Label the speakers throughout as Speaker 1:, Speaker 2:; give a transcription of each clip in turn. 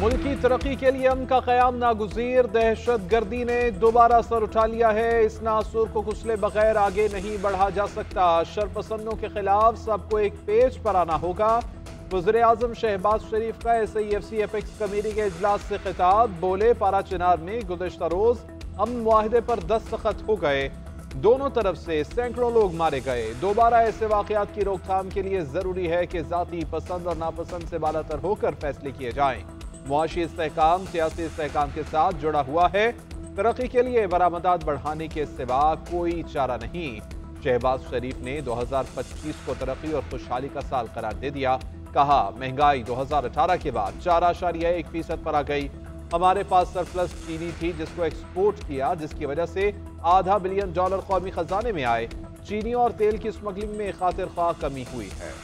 Speaker 1: मुल्की तरक्की के लिए अमन का क़याम नागुज़ीर, दहशत गर्दी ने दोबारा सर उठा लिया है। इस नासूर को कुचले बगैर आगे नहीं बढ़ा जा सकता। शरपसंदों के खिलाफ सबको एक पेज पर आना होगा। वज़ीर-ए-आज़म शहबाज शरीफ का SIFC एपेक्स कमेटी के इजलास से खिताब, बोले पारा चिनार में गुज़श्ता रोज अमन मुआहदे पर दस्तखत हो गए। दोनों तरफ से सैकड़ों लोग मारे गए। दोबारा ऐसे वाक़यात की रोकथाम के लिए जरूरी है कि ज़ाती पसंद और नापसंद से बालातर होकर फैसले किए जाएं। मुआशी इस्तेहकाम सियासी इस्तेहकाम के साथ जुड़ा हुआ है। तरक्की के लिए बरामदात बढ़ाने के सिवा कोई चारा नहीं। शहबाज शरीफ ने 2025 को तरक्की और खुशहाली का साल करार दे दिया। कहा, महंगाई 2018 के बाद 4.1% पर आ गई। हमारे पास सरप्लस चीनी थी जिसको एक्सपोर्ट किया, जिसकी वजह से $500 बिलियन कौमी खजाने में आए। चीनी और तेल की स्मगलिंग में खातिर ख्वाह कमी हुई है।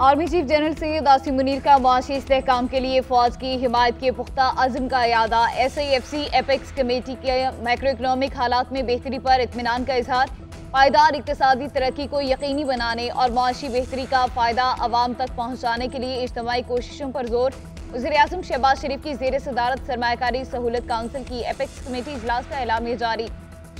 Speaker 2: Army chief general Syed Asim Munir का मुआशी इस्तेहकाम के लिए फौज की हिमायत के पुख्ता अज़्म का यादा। SIFC एपेक्स कमेटी के मैक्रो इकनॉमिक हालात में बेहतरी पर इत्मीनान का इजहार। पायदार इक़्तिसादी तरक्की को यकीनी बनाने और मुआशी बेहतरी का फ़ायदा अवाम तक पहुँचाने के लिए इज्तिमाई कोशिशों पर जोर। वज़ीर-ए-आज़म शहबाज शरीफ की ज़ेर सदारत सरमायाकारी सहूलत काउंसिल की एपेक्स कमेटी इजलास का एलामिया जारी।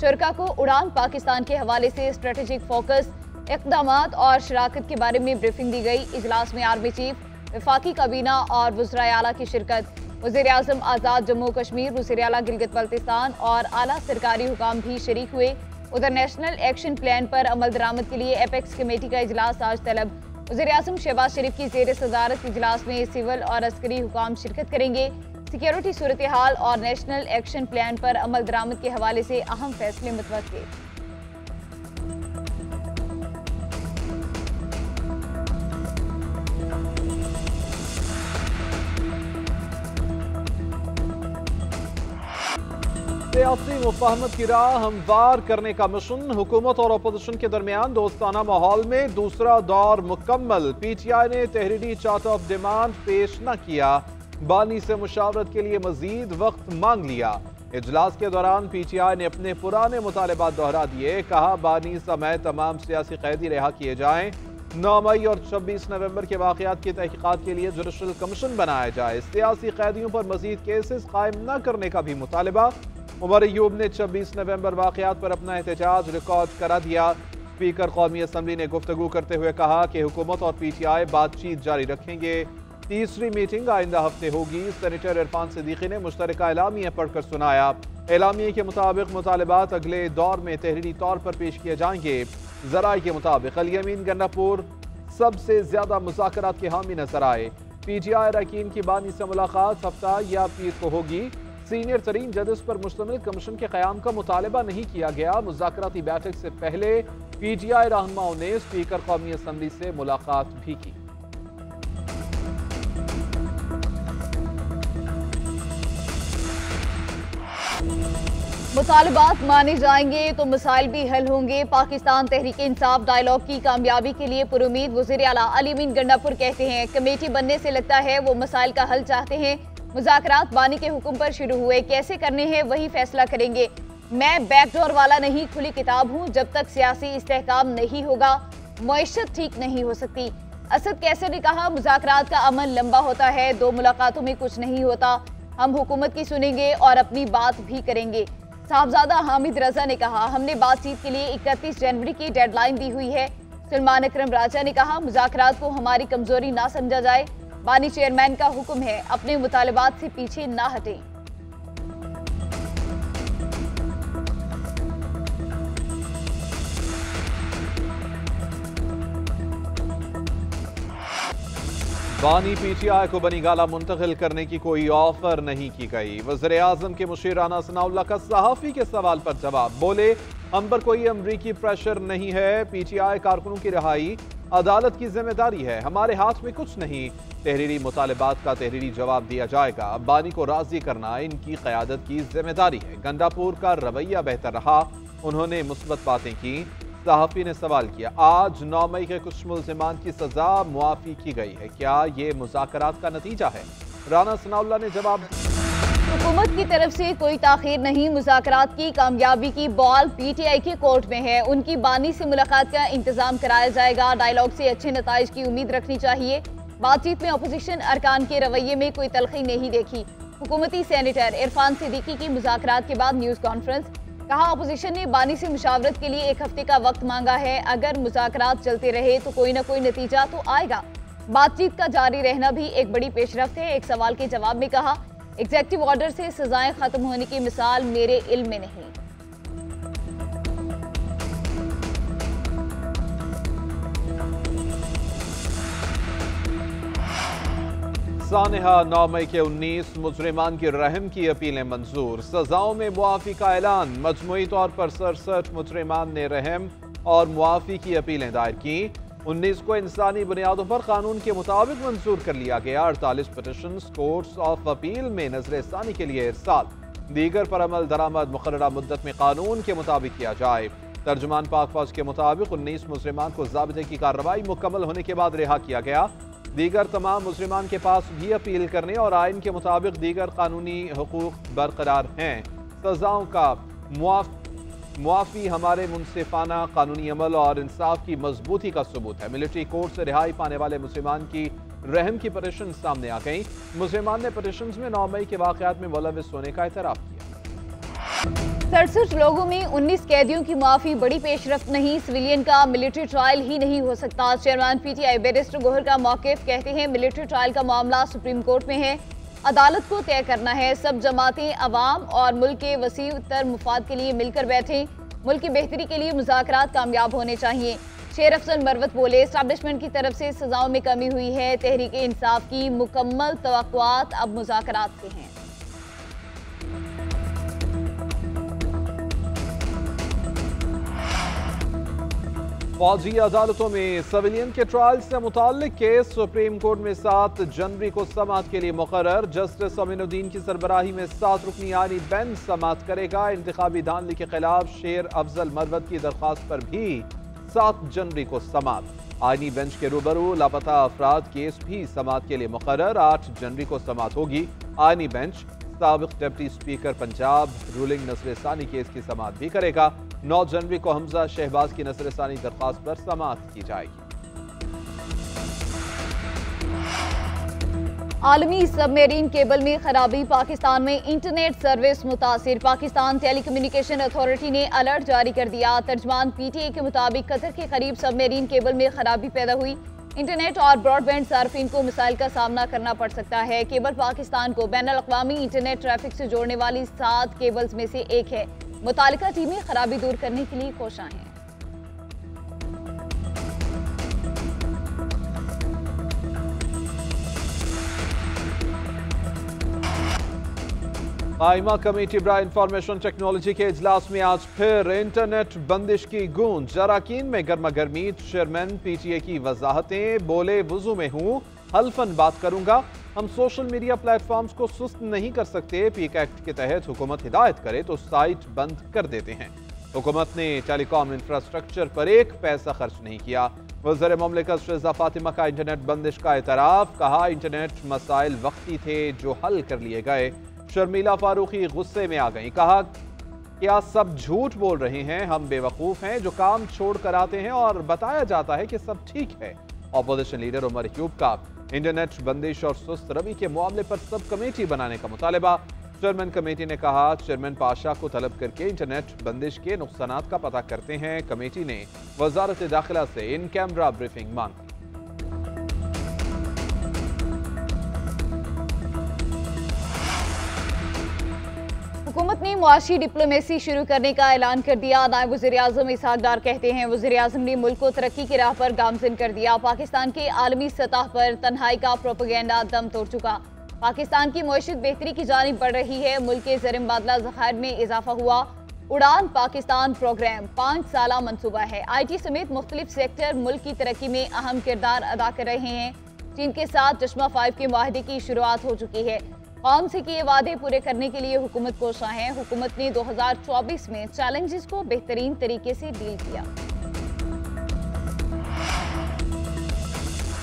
Speaker 2: शुरका को उड़ान पाकिस्तान के हवाले से स्ट्रेटेजिक फोकस, इक़दामात और शराकत के बारे में ब्रीफिंग दी गई। इजलास में आर्मी चीफ, वफाकी काबीना और वज़राए आला की शिरकत। वज़ीर-ए-आज़म आज़ाद जम्मू कश्मीर, वज़ीर आला गिलगित बल्तिस्तान और आला सरकारी हुकाम भी शरीक हुए। उधर नेशनल एक्शन प्लान पर अमल दरामद के लिए एपेक्स कमेटी का इजलास आज तलब। वज़ीर-ए-आज़म शहबाज शरीफ की ज़ेर सदारत इजलास में सिविल और अस्करी हुकाम शिरकत करेंगे। सिक्योरिटी सूरत हाल और नेशनल एक्शन प्लान पर अमल दरामद के हवाले से अहम फैसले मुतवक्के।
Speaker 1: सियासी मुफाहमत की राह हमवार करने का मिशन। हुकूमत और अपोजिशन के दरमियान दोस्ताना माहौल में दूसरा दौर मुकम्मल। PTI ने तहरीरी चार्ट ऑफ डिमांड पेश न किया। बानी से मुशावरत के लिए मजीद वक्त मांग लिया। इजलास के दौरान PTI ने अपने पुराने मुतालबात दोहरा दिए। कहा, बानी समेत तमाम सियासी कैदी रिहा किए जाएं। 9 मई और 26 नवंबर के वाक़यात की तहकीकात के लिए जुडिशल कमीशन बनाया जाए। सियासी कैदियों पर मजीद केसेस कायम न करने का भी मुतालबा। उमर अयूब ने 26 नवंबर वाक़यात पर अपना एहतजाज रिकॉर्ड करा दिया। स्पीकर कौमी असम्बली ने गुफ्तगू करते हुए कहा कि हुकूमत और PTI बातचीत जारी रखेंगे। तीसरी मीटिंग आइंदा हफ्ते होगी। सेनेटर इरफान सिद्दीकी ने मुश्तरका एलामिया पढ़कर सुनाया। एलामिया के मुताबिक मुतालबात अगले दौर में तहरीरी तौर पर पेश किए जाएंगे। ज़राए के मुताबिक अली अमीन गन्नापुर सबसे ज्यादा मुज़ाकरात के हामी नजर आए। PTI अरकान की बानी से मुलाकात हफ्ता या पीर को होगी। सीनियर तरीन जजेस पर मुश्तमिल कमीशन के क़याम का मुतालबा नहीं किया गया। मुज़ाकराती बैठक से पहले PTI रहनुमाओं ने स्पीकर कौमी असम्बली से मुलाकात भी की।
Speaker 2: मुतालबात माने जाएंगे तो मसाइल भी हल होंगे। पाकिस्तान तहरीक इंसाफ डायलॉग की कामयाबी के लिए पुरुमीद वज़ीर आला अली अमीन गंडापुर कहते हैं, कमेटी बनने से लगता है वो मसाइल का हल चाहते हैं। मुज़ाकरात बानी के हुक्म पर शुरू हुए, कैसे करने हैं वही फैसला करेंगे। मैं बैकडोर वाला नहीं, खुली किताब हूँ। जब तक सियासी इस्तेहकाम नहीं होगा मईशत ठीक नहीं हो सकती। असद कैसर ने कहा, मुज़ाकरात का अमल लंबा होता है, 2 मुलाकातों में कुछ नहीं होता। हम हुकूमत की सुनेंगे और अपनी बात भी करेंगे। साहबजादा हामिद रजा ने कहा, हमने बातचीत के लिए 31 जनवरी की डेडलाइन दी हुई है। सलमान अकरम राजा ने कहा, मुज़ाकरात को हमारी कमजोरी ना समझा जाए। बानी चेयरमैन का हुक्म है, अपने मुतालबात से पीछे ना हटें।
Speaker 1: बानी PTI को बनी गाला मुंतकिल करने की कोई ऑफर नहीं की गई। वज़ीर-ए-आज़म के मुशीर राना सनाउल्लाह का सहाफ़ी के सवाल पर जवाब, बोले हम पर कोई अमरीकी प्रेशर नहीं है। PTI कारकुनों की रिहाई अदालत की जिम्मेदारी है, हमारे हाथ में कुछ नहीं। तहरीरी मुतालबात का तहरीरी जवाब दिया जाएगा। बानी को राजी करना इनकी क़यादत की जिम्मेदारी है। गंडापुर का रवैया बेहतर रहा, उन्होंने मुस्बत बातें की। सहाफ़ी ने सवाल किया, आज 9 मई के कुछ मुल्ज़िमान की सजा मुआफ़ी की गई है, क्या ये मुज़ाकरात का नतीजा है? राना सनाउल्लाह ने जवाब,
Speaker 2: हुकूमत की तरफ से कोई ताख़ीर नहीं। मुज़ाकरात की कामयाबी की बॉल PTI के कोर्ट में है। उनकी बानी से मुलाकात का इंतजाम कराया जाएगा। डायलॉग से अच्छे नताइज की उम्मीद रखनी चाहिए। बातचीत में अपोजिशन अरकान के रवैये में कोई तलखी नहीं देखी। हुकूमती सेनेटर इरफान सिद्दीकी की मुज़ाकरात के बाद न्यूज़ कॉन्फ्रेंस, कहा अपोजिशन ने बानी से मुशावरत के लिए 1 हफ्ते का वक्त मांगा है। अगर मुज़ाकरात चलते रहे तो कोई ना कोई नतीजा तो आएगा। बातचीत का जारी रहना भी एक बड़ी पेशरफ्त है। एक सवाल के जवाब में कहा, एग्जेक्टिव ऑर्डर से सजाएं खत्म होने की मिसाल मेरे इल्म में नहीं।
Speaker 1: सानेहा 9 मई के 19 मुजरिमान की रहम की अपीलें मंजूर, सजाओं में मुआफ़ी का ऐलान। मजमूई तौर पर 67 मुजरिमान ने रहम और मुआफ़ी की अपीलें दायर की। 19 को इंसानी बुनियादों पर कानून के मुताबिक मंजूर कर लिया गया। 48 पिटिशन कोर्ट्स ऑफ अपील में नजरसानी के लिए इरसाल। दीगर पर अमल दरामद मुकर्ररा मुद्दत में कानून के मुताबिक किया जाए। तर्जुमान पाक फौज के मुताबिक 19 मुजरिमान को ज़ाब्ते की कार्रवाई मुकम्मल होने के बाद रिहा किया गया। दीगर तमाम मुजरिमान के पास भी अपील करने और आइन के मुताबिक दीगर कानूनी हुकूक बरकरार हैं। सजाओं का मुआफ़ी हमारे मुनसिफाना कानूनी अमल और इंसाफ की मजबूती का सबूत है। मिलिट्री कोर्ट से रिहाई पाने वाले मुसलमान की रहम की पटिशन सामने आ गई। मुसलमान ने पटिशन में 9 मई के वाक़यात में मुलविस होने का एतराफ़ किया।
Speaker 2: 67 लोगों में 19 कैदियों की माफी बड़ी पेशरफ्त नहीं, सिविलियन का मिलिट्री ट्रायल ही नहीं हो सकता। चेयरमैन पीटीआई बैरिस्टर गोहर का मौक़िफ़, कहते हैं मिलिट्री ट्रायल का मामला सुप्रीम कोर्ट में है, अदालत को तय करना है। सब जमातें, अवाम और मुल्क के वसी तर मुफाद के लिए मिलकर बैठें। मुल्क की बेहतरी के लिए मुज़ाकरात कामयाब होने चाहिए। शेर अफजल मरवत बोले, एस्टैब्लिशमेंट की तरफ से सजाओं में कमी हुई है। तहरीक इंसाफ की मुकम्मल तवक्कुआत अब मुज़ाकरात से हैं।
Speaker 1: फौजी अदालतों में सिविलियन के ट्रायल से मुताल्लिक केस सुप्रीम कोर्ट में 7 जनवरी को समाअत के लिए मुकर्रर। जस्टिस अमीनुद्दीन की सरबराही में 7 रुकनी आईनी बेंच समाअत करेगा। इंतखाबी धांधली के खिलाफ शेर अफजल मरवत की दरख्वास्त पर भी 7 जनवरी को समाअत। आईनी बेंच के रूबरू लापता अफराद केस भी समाअत के लिए मुकर्रर। 8 जनवरी को समाअत होगी। आईनी बेंच साबिक डिप्टी स्पीकर पंजाब रूलिंग नसरसानी केस की समाअत भी करेगा। 9 जनवरी को हमजा शहबाज की नसरसानी दरख्वास्त पर समाअत की जाएगी।
Speaker 2: आलमी सबमरीन केबल में खराबी, पाकिस्तान में इंटरनेट सर्विस मुतासिर। पाकिस्तान टेलीकम्युनिकेशन अथॉरिटी ने अलर्ट जारी कर दिया। तर्जमान पीटीए के मुताबिक कतर के करीब सबमरीन केबल में खराबी पैदा हुई। इंटरनेट और ब्रॉडबैंड सार्फिन को मिसाइल का सामना करना पड़ सकता है। केबल पाकिस्तान को बैनुल-अक़वामी इंटरनेट ट्रैफिक से जोड़ने वाली 7 केबल्स में से एक है। मुतालिका टीमें खराबी दूर करने के लिए कोशां हैं।
Speaker 1: कायमा कमेटी बराए इंफॉर्मेशन टेक्नोलॉजी के इजलास में आज फिर इंटरनेट बंदिश की गूंज। अराकीन में गर्मा गर्मी। चेयरमैन पीटीए की वजाहतें, बोले वुजू में हूँ, हल्फन बात करूंगा। हम सोशल मीडिया प्लेटफॉर्म्स को सुस्त नहीं कर सकते। पीक एक्ट के तहत हुकूमत हिदायत करे तो साइट बंद कर देते हैं। हुकूमत ने टेलीकॉम इंफ्रास्ट्रक्चर पर एक पैसा खर्च नहीं किया। वज़ीर मुमलिकत शहज़ाद फातिमा का इंटरनेट बंदिश का एतराफ़, कहा इंटरनेट मसाइल वक्ती थे जो हल कर लिए गए। शर्मिला फारूकी गुस्से में आ गई, कहा क्या सब झूठ बोल रहे हैं, हम बेवकूफ़ हैं जो काम छोड़ कर आते हैं और बताया जाता है कि सब ठीक है। अपोजिशन लीडर उमर अयूब का इंटरनेट बंदिश और सुस्त रवि के मामले पर सब कमेटी बनाने का मुतालबा। चेयरमैन कमेटी ने कहा चेयरमैन पाशा को तलब करके इंटरनेट बंदिश के नुकसानात का पता करते हैं। कमेटी ने वजारत दाखिला से इन कैमरा ब्रीफिंग मांगी।
Speaker 2: हुकूमत ने मुआशी डिप्लोमेसी शुरू करने का ऐलान कर दिया। नायब वज़ीर-ए-आज़म इसहाक डार कहते हैं वज़ीर-ए-आज़म ने मुल्क को तरक्की की राह पर गामज़न कर दिया। पाकिस्तान के आलमी सतह पर तन्हाई का प्रोपेगेंडा दम तोड़ चुका। पाकिस्तान की मईशत बेहतरी की जानिब बढ़ रही है। मुल्क के ज़र मुबादला ज़खायर में इजाफा हुआ। उड़ान पाकिस्तान प्रोग्राम 5 साला मनसूबा है। IT समेत मुख्तलिफ सेक्टर मुल्क की तरक्की में अहम किरदार अदा कर रहे हैं। चीन के साथ चश्मा 5 के माहदे की शुरुआत हो चुकी है। कौम से किए वादे पूरे करने के लिए हुकूमत कोशां है। हुकूमत ने 2024 में चैलेंजेस को बेहतरीन तरीके से डील किया।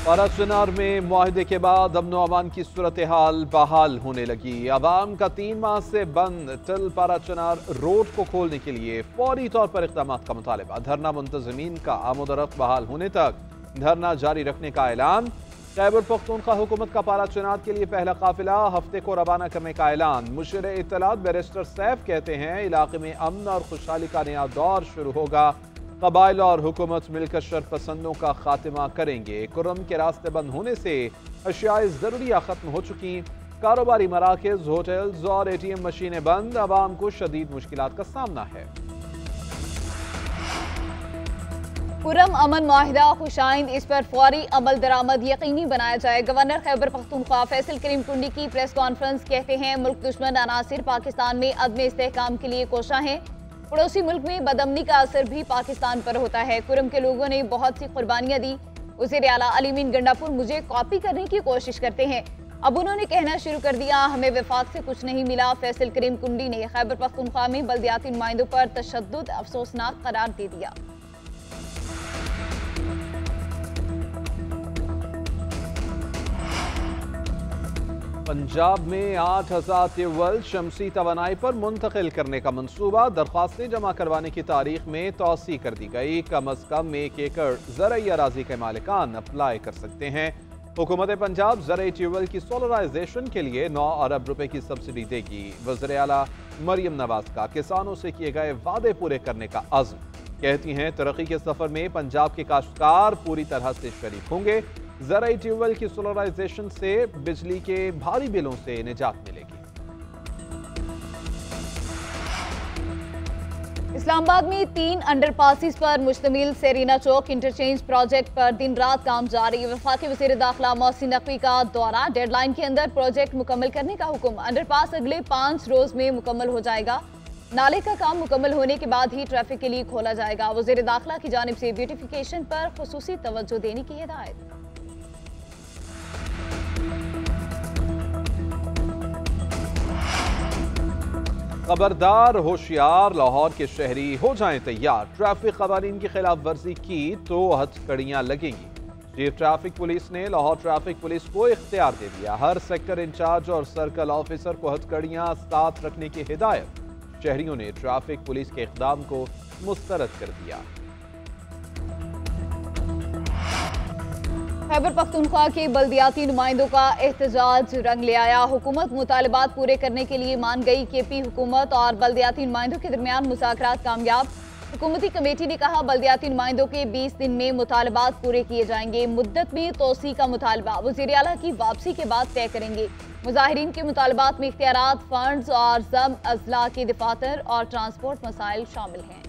Speaker 1: पाराचनार में मुआहदे के बाद अमन अमान की सूरत हाल बहाल होने लगी। अवाम का 3 माह से बंद टिल पाराचनार रोड को खोलने के लिए फौरी तौर पर इक़दाम का मुतालबा। धरना मुंतज़मीन का आमदोरफ्त बहाल होने तक धरना जारी रखने का ऐलान। खैबर पख्तूनख्वा हुकूमत का पारा चुनाव के लिए पहला काफिला हफ्ते को रवाना करने का ऐलान। मुशीर इत्तलात बैरिस्टर सैफ कहते हैं इलाके में अमन और खुशहाली का नया दौर शुरू होगा। कबाइल और हुकूमत मिलकर शरपसंदों का खात्मा करेंगे। कुर्रम के रास्ते बंद होने से अशियाए ज़रूरिया खत्म हो चुकी। कारोबारी मराकज़, होटल्स और ATM मशीनें बंद। आवाम को शदीद मुश्किलात का सामना है।
Speaker 2: पुरम अमन मुआहिदा खुशाइंद, इस पर फौरी अमल दरामद यकीनी बनाया जाए। गवर्नर खैबर पख्तूनख्वा फैसल करीम कुंडी की प्रेस कॉन्फ्रेंस कहते हैं मुल्क दुश्मन अनासिर पाकिस्तान में अदम इस्तेहकाम के लिए कोशा हैं। पड़ोसी मुल्क में बदअमनी का असर भी पाकिस्तान पर होता है। कुरम के लोगों ने बहुत सी कुर्बानियां दी। वज़ीर आला अली मीन गंडापुर मुझे कॉपी करने की कोशिश करते हैं। अब उन्होंने कहना शुरू कर दिया हमें वफाक से कुछ नहीं मिला। फैसल करीम कुंडी ने खैबर पख्तूनख्वा में बल्दियाती नुमाइंदों पर तशद्दुद अफसोसनाक करार दे दिया।
Speaker 1: पंजाब में 8,000 ट्यूबवेल शमसी तवानाई पर मुंतकिल करने का मंसूबा। दरख्वास्तें जमा करवाने की तारीख में तौसी कर दी गई। कम अज कम 1 एकड़ ज़रई अराजी के मालिकान अप्लाई कर सकते हैं। हुकूमत पंजाब ज़रई ट्यूबवेल की सोलराइजेशन के लिए 9 अरब रुपए की सब्सिडी देगी। वज़ीर आला मरियम नवाज का किसानों से किए गए वादे पूरे करने का अज़्म। कहती हैं तरक्की के सफर में पंजाब के काश्तकार पूरी तरह से शरीक होंगे। ज़रई ट्यूबवेल की सोलराइजेशन से बिजली के भारी बिलों से निजात मिलेगी।
Speaker 2: इस्लामाबाद में 3 अंडरपासिस पर मुश्तमिल सेरीना चौक इंटरचेंज प्रोजेक्ट पर दिन रात काम जारी। वफाकी वज़ीर दाखिला मोहसिन नकवी का दौरा। डेडलाइन के अंदर प्रोजेक्ट मुकम्मल करने का हुक्म। अंडरपास अगले 5 रोज में मुकम्मल हो जाएगा। नाले का काम मुकम्मल होने के बाद ही ट्रैफिक के लिए खोला जाएगा। वज़ीर दाखिला की जानिब से ब्यूटिफिकेशन पर खुसूसी तवज्जो देने की हिदायत।
Speaker 1: खबरदार होशियार, लाहौर के शहरी हो जाएं तैयार। ट्रैफिक कवानीन की खिलाफ वर्जी की तो हथकड़ियां लगेंगी। चीफ ट्रैफिक पुलिस ने लाहौर ट्रैफिक पुलिस को इख्तियार दे दिया। हर सेक्टर इंचार्ज और सर्कल ऑफिसर को हथकड़ियां साथ रखने की हिदायत। शहरियों ने ट्रैफिक पुलिस के इक़दाम को मुस्तरद कर दिया।
Speaker 2: खैबर पख्तूनख्वा के बल्दियाती नुमाइंदों का एहतजाज रंग ले आया। हुकूमत मुतालबात पूरे करने के लिए मान गई। KP हुकूमत और बल्दियाती नुमाइंदों के दरमियान मुज़ाकरात कामयाब। हुकूमती कमेटी ने कहा बल्दियाती नुमाइंदों के 20 दिन में मुतालबात पूरे किए जाएंगे। मुद्दत में तोसी का मुतालबा वज़ीर आला की वापसी के बाद तय करेंगे। मुजाहिरीन के मुतालबात में इख्तियारात, फंड्स और जम अजला के दफातर और ट्रांसपोर्ट मसाइल शामिल हैं।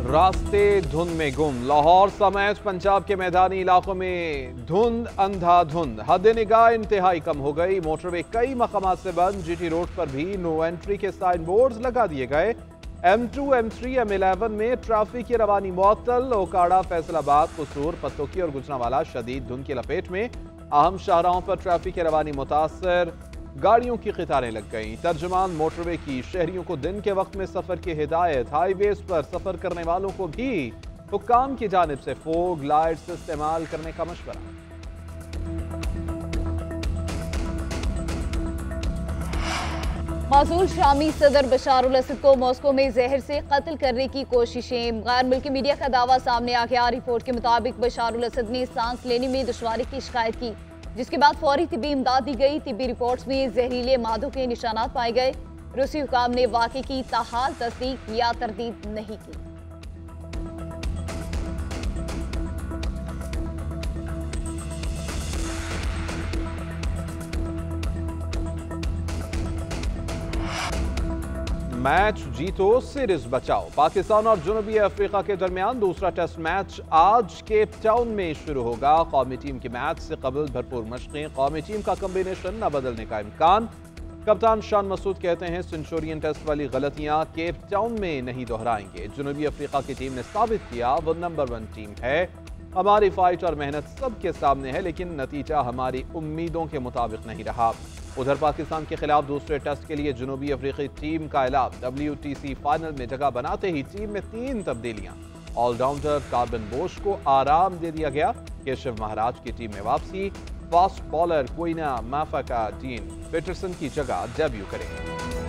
Speaker 1: रास्ते धुंध में गुम। लाहौर समेत पंजाब के मैदानी इलाकों में धुंध अंधाधुंध। हद निगाह इंतहाई कम हो गई। मोटरवे कई मकामात से बंद। GT रोड पर भी नो एंट्री के साइन बोर्ड लगा दिए गए। M2, M3, M11 में ट्रैफिक की रवानी मुअत्तल। ओकाड़ा, फैसलाबाद, कसूर, पत्तोकी और गुजरांवाला शदीद धुंध की लपेट में। अहम शाहराहों पर ट्रैफिक की रवानी मुतासर। गाड़ियों की कतारें लग गईं। तर्जुमान मोटरवे की शहरियों को दिन के वक्त में सफर की हिदायत। हाईवेज पर सफर करने वालों को भी हुक्काम की जानिब से फोग लाइट्स इस्तेमाल करने का मशवरा।
Speaker 2: मासूल शामी सदर बशारुल असद को मॉस्को में जहर से कत्ल करने की कोशिशें। गैर मुल्की मीडिया का दावा सामने आ गया। रिपोर्ट के मुताबिक बशारुल असद ने सांस लेने में दुश्वारी की शिकायत की, जिसके बाद फौरी तिब्बी इमदाद दी गई। तिब्बी रिपोर्ट्स में जहरीले मादों के निशानात पाए गए। रूसी हुकाम ने वाक़े की ताहाल तस्दीक या तरदीद नहीं की।
Speaker 1: मैच जीतो, सीरीज बचाओ। पाकिस्तान और जनूबी अफ्रीका के दरमियान दूसरा टेस्ट मैच आज केप टाउन में शुरू होगा। कौमी टीम के मैच से कबल भरपूर मशक़ें। कौमी टीम का कम्बिनेशन न बदलने का इम्कान। कप्तान शान मसूद कहते हैं सेंचुरियन टेस्ट वाली गलतियां केप टाउन में नहीं दोहराएंगे। जनूबी अफ्रीका की टीम ने साबित किया वो नंबर 1 टीम है। हमारी फाइट और मेहनत सबके सामने है, लेकिन नतीजा हमारी उम्मीदों के मुताबिक नहीं रहा। उधर पाकिस्तान के खिलाफ दूसरे टेस्ट के लिए जनूबी अफ्रीकी टीम का ऐलान। WTC फाइनल में जगह बनाते ही टीम में 3 तब्दीलियां। ऑलराउंडर कार्बन बोश को आराम दे दिया गया। केशव महाराज की टीम में वापसी। फास्ट बॉलर कोइना माफा का डीन पीटरसन की जगह डेब्यू करेंगे।